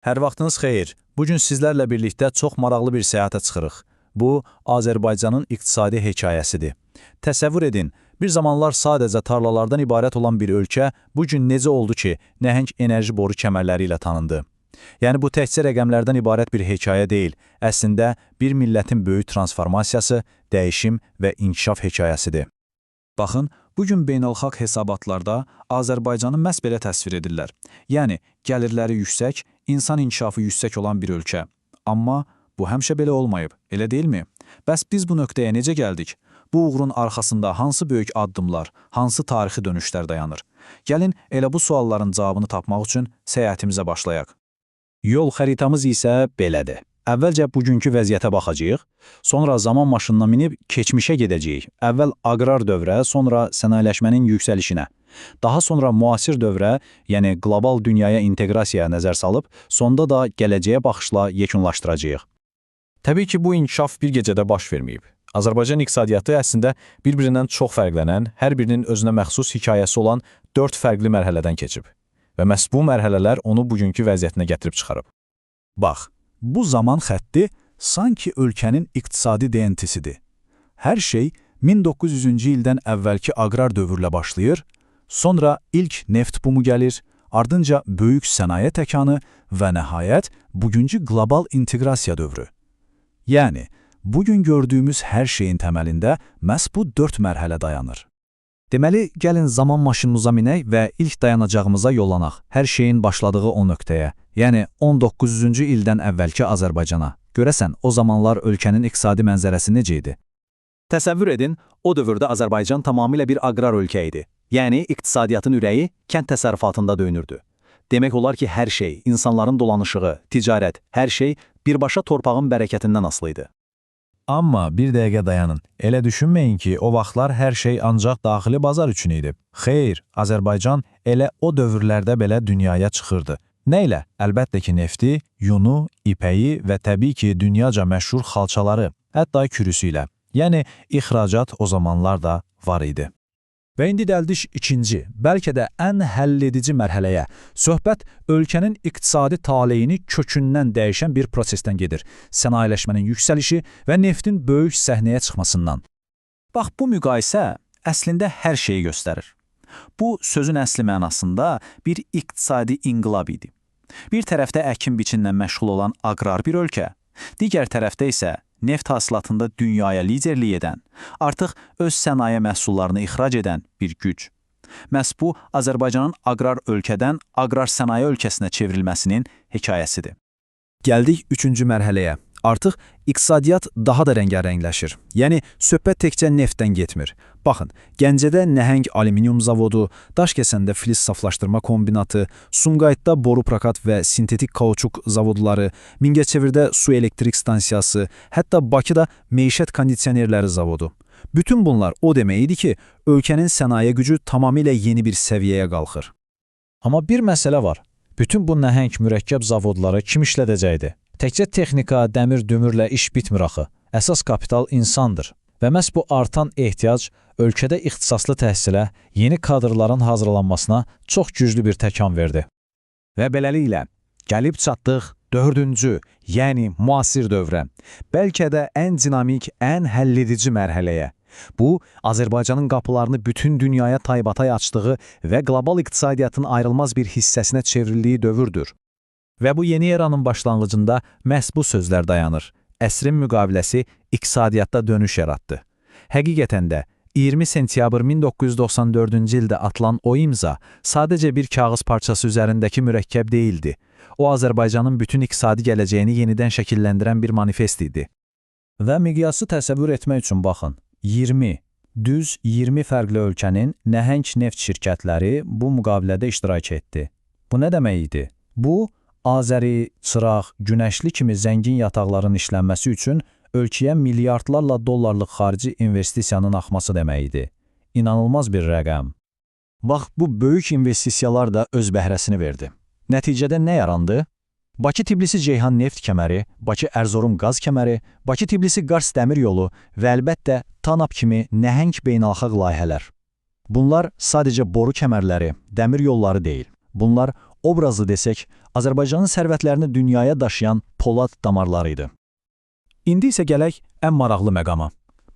Hər vaxtınız xeyir. Bugün sizlərlə birlikdə çox maraqlı bir səyahətə çıxırıq. Bu, Azərbaycanın iqtisadi hekayəsidir. Təsəvvür edin, bir zamanlar sadəcə tarlalardan ibarət olan bir ölkə bugün necə oldu ki, nəhəng enerji boru kəmərləri ilə tanındı. Yəni bu təkcə rəqəmlərdən ibarət bir hekayə deyil, əslində bir millətin böyük transformasiyası, dəyişim və inkişaf hekayəsidir. Baxın, bugün beynəlxalq hesabatlarda Azərbaycanı məhz belə təsvir edirlər. Yəni, gəlirləri yüksək, insan inkişafı yüksək olan bir ölkə. Amma bu həmişə belə olmayıb, elə deyilmi? Bəs biz bu nöqtəyə necə gəldik? Bu uğurun arxasında hansı böyük addımlar, hansı tarixi dönüşlər dayanır? Gəlin, elə bu sualların cavabını tapmaq üçün səyahətimizə başlayaq. Yol xəritamız isə belədir. Əvvəlcə bugünkü vəziyyətə baxacağıq, sonra zaman maşınına minib keçmişə gedəcəyik. Əvvəl aqrar dövrə, sonra sənayeləşmənin yüksəlişinə. Daha sonra müasir dövrə, yəni qlobal dünyaya inteqrasiyaya nəzər salıb, sonda da gələcəyə baxışla yekunlaşdıracağıq. Təbii ki, bu inkişaf bir gecədə baş verməyib. Azərbaycan iqtisadiyyatı əslində bir-birindən çox fərqlənən, hər birinin özünə məxsus hekayəsi olan 4 fərqli mərhələdən keçib. Və məhz bu mərhələlər onu bugünkü vəziyyətinə gətirib çıxarıb. Bax, bu zaman xətti sanki ölkənin iqtisadi DNT-sidir. Hər şey 1900-cü ildən əvvəlki aqrar dövrlə başlayır, sonra ilk neft bumu gəlir, ardınca böyük sənaye təkanı və nəhayət bugünkü qlobal inteqrasiya dövrü. Yəni, bugün gördüyümüz hər şeyin təməlində məhz bu 4 mərhələ dayanır. Deməli, gəlin zaman maşınımıza minək və ilk dayanacağımıza yollanaq, hər şeyin başladığı o nöqtəyə, yəni 1900-cü ildən əvvəlki Azərbaycana. Görəsən, o zamanlar ölkənin iqtisadi mənzərəsi necə idi? Təsəvvür edin, o dövrdə Azərbaycan tamamilə bir aqrar ölkə idi. Yəni, iqtisadiyyatın ürəyi kənd təsərrüfatında döyünürdü. Demək olar ki, hər şey, insanların dolanışığı, ticarət, hər şey birbaşa torpağın bərəkətindən asılı idi. Amma bir dəqiqə dayanın. Elə düşünməyin ki, o vaxtlar hər şey ancaq daxili bazar üçün idi. Xeyr, Azərbaycan elə o dövrlərdə belə dünyaya çıxırdı. Nə ilə? Əlbəttə ki, nefti, yunu, ipəyi və təbii ki, dünyaca məşhur xalçaları, hətta kürüsü ilə. Yəni, ixracat o zamanlar da var idi. Və indi dəldiş ikinci, bəlkə də ən həlledici mərhələyə. Söhbət ölkənin iqtisadi taleyini kökündən dəyişən bir prosesdən gedir. Sənayeləşmənin yüksəlişi və neftin böyük səhnəyə çıxmasından. Bax, bu müqayisə əslində hər şeyi göstərir. Bu, sözün əsli mənasında bir iqtisadi inqilab idi. Bir tərəfdə əkin-biçinlə məşğul olan aqrar bir ölkə, digər tərəfdə isə neft hasilatında dünyaya liderlik edən, artıq öz sənaye məhsullarını ixrac edən bir güc. Məhz bu, Azərbaycanın aqrar ölkədən aqrar sənaye ölkəsinə çevrilməsinin hekayəsidir. Gəldik 3-cü mərhələyə. Artıq iqtisadiyyat daha da rəngarəngləşir. Yəni, söhbət təkcə neftdən getmir. Baxın, Gəncədə nəhəng alüminium zavodu, Daşkəsəndə flis saflaşdırma kombinatı, Sumqayıtda boru prokat və sintetik kauçuk zavodları, Mingəçevirdə su elektrik stansiyası, hətta Bakıda meişət kondisionerləri zavodu. Bütün bunlar o demək idi ki, ölkənin sənaye gücü tamamilə yeni bir səviyyəyə qalxır. Amma bir məsələ var. Bütün bu nəhəng mürəkkəb zavodları kim işlədəcəkdi? Təkcə texnika, dəmir-dümürlə iş bitmir axı. Əsas kapital insandır. Və məhz bu artan ehtiyac ölkədə ixtisaslı təhsilə, yeni kadrların hazırlanmasına çox güclü bir təkan verdi. Və beləliklə, gəlib çatdıq 4-cü, yəni müasir dövrə. Bəlkə də ən dinamik, ən həlledici mərhələyə. Bu, Azərbaycanın qapılarını bütün dünyaya taybatay açdığı və qlobal iqtisadiyyatın ayrılmaz bir hissəsinə çevrildiyi dövrdür. Və bu yeni eranın başlanğıcında məhz bu sözlər dayanır. Əsrin müqaviləsi iqtisadiyyatda dönüş yaratdı. Həqiqətən də 20 sentyabr 1994-cü ildə atılan o imza sadəcə bir kağız parçası üzərindəki mürəkkəb deyildi. O, Azərbaycanın bütün iqtisadi gələcəyini yenidən şəkilləndirən bir manifest idi. Və miqyası təsəvvür etmək üçün baxın. 20 fərqli ölkənin nəhəng neft şirkətləri bu müqavilədə iştirak etdi. Bu nə demək idi? Bu, Azəri, Çıraq, Günəşli kimi zəngin yataqların işlənməsi üçün ölkəyə milyardlarla dollarlıq xarici investisiyanın axması demək idi. İnanılmaz bir rəqəm. Bax, bu böyük investisiyalar da öz bəhrəsini verdi. Nəticədə nə yarandı? Bakı-Tbilisi-Ceyhan neft kəməri, Bakı-Ərzurum qaz kəməri, Bakı-Tbilisi-Qars dəmir yolu və əlbəttə TANAP kimi nəhəng beynəlxalq layihələr. Bunlar sadəcə boru kəmərləri, dəmir yolları deyil. Bunlar obrazlı desək, Azərbaycanın sərvətlərini dünyaya daşıyan polad damarları idi. İndi isə gələk ən maraqlı məqama.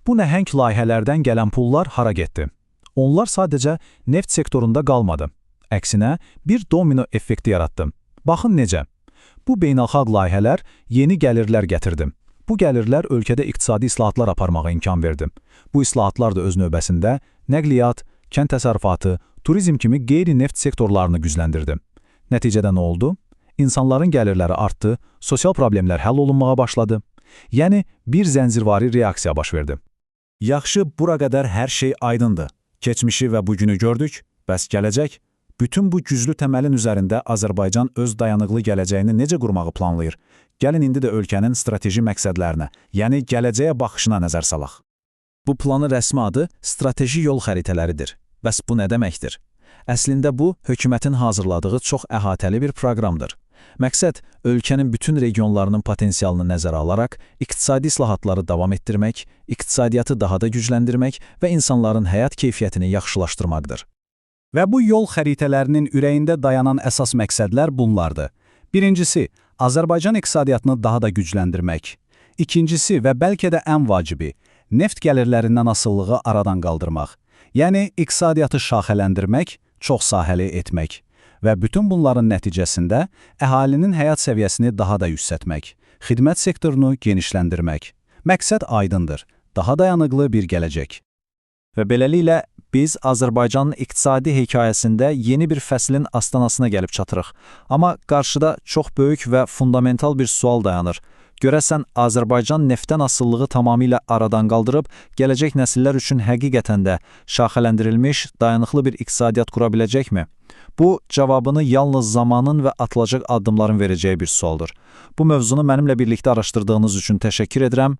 Bu nəhəng layihələrdən gələn pullar hara getdi? Onlar sadəcə neft sektorunda qalmadı. Əksinə, bir domino effekti yaratdı. Baxın necə? Bu beynəlxalq layihələr yeni gəlirlər gətirdi. Bu gəlirlər ölkədə iqtisadi islahatlar aparmağa imkan verdi. Bu islahatlar da öz növbəsində nəqliyyat, kənd təsərrüfatı, turizm kimi qeyri-neft sektorlarını gücləndirdi. Nəticədə nə oldu? İnsanların gəlirləri artdı, sosial problemlər həll olunmağa başladı. Yəni, bir zəncirvari reaksiya baş verdi. Yaxşı, bura qədər hər şey aydındır. Keçmişi və bugünü gördük, bəs gələcək? Bütün bu güclü təməlin üzərində Azərbaycan öz dayanıqlı gələcəyini necə qurmağı planlayır? Gəlin indi də ölkənin strateji məqsədlərinə, yəni gələcəyə baxışına nəzər salaq. Bu planın rəsmi adı strateji yol xəritələridir. Bəs bu nə deməkdir? Əslində bu, hökumətin hazırladığı çox əhatəli bir proqramdır. Məqsəd, ölkənin bütün regionlarının potensialını nəzərə alaraq, iqtisadi islahatları davam etdirmək, iqtisadiyyatı daha da gücləndirmək və insanların həyat keyfiyyətini yaxşılaşdırmaqdır. Və bu yol xəritələrinin ürəyində dayanan əsas məqsədlər bunlardır. Birincisi, Azərbaycan iqtisadiyyatını daha da gücləndirmək. İkincisi və bəlkə də ən vacibi, neft gəlirlərindən asılılığı aradan qaldırmaq. Yəni, iqtisadiyyatı şaxələndirmək, çox sahəli etmək. Və bütün bunların nəticəsində əhalinin həyat səviyyəsini daha da yüksəltmək, xidmət sektorunu genişləndirmək. Məqsəd aydındır, daha dayanıqlı bir gələcək. Və beləliklə, biz Azərbaycanın iqtisadi hekayəsində yeni bir fəslin astanasına gəlib çatırıq. Amma qarşıda çox böyük və fundamental bir sual dayanır. Görəsən, Azərbaycan neftdən asılılığı tamamilə aradan qaldırıb, gələcək nəsillər üçün həqiqətən də şaxələndirilmiş, dayanıqlı bir iqtisadiyyat qura biləcəkmi? Bu, cavabını yalnız zamanın və atılacaq addımların verəcəyi bir sualdır. Bu mövzunu mənimlə birlikdə araşdırdığınız üçün təşəkkür edirəm.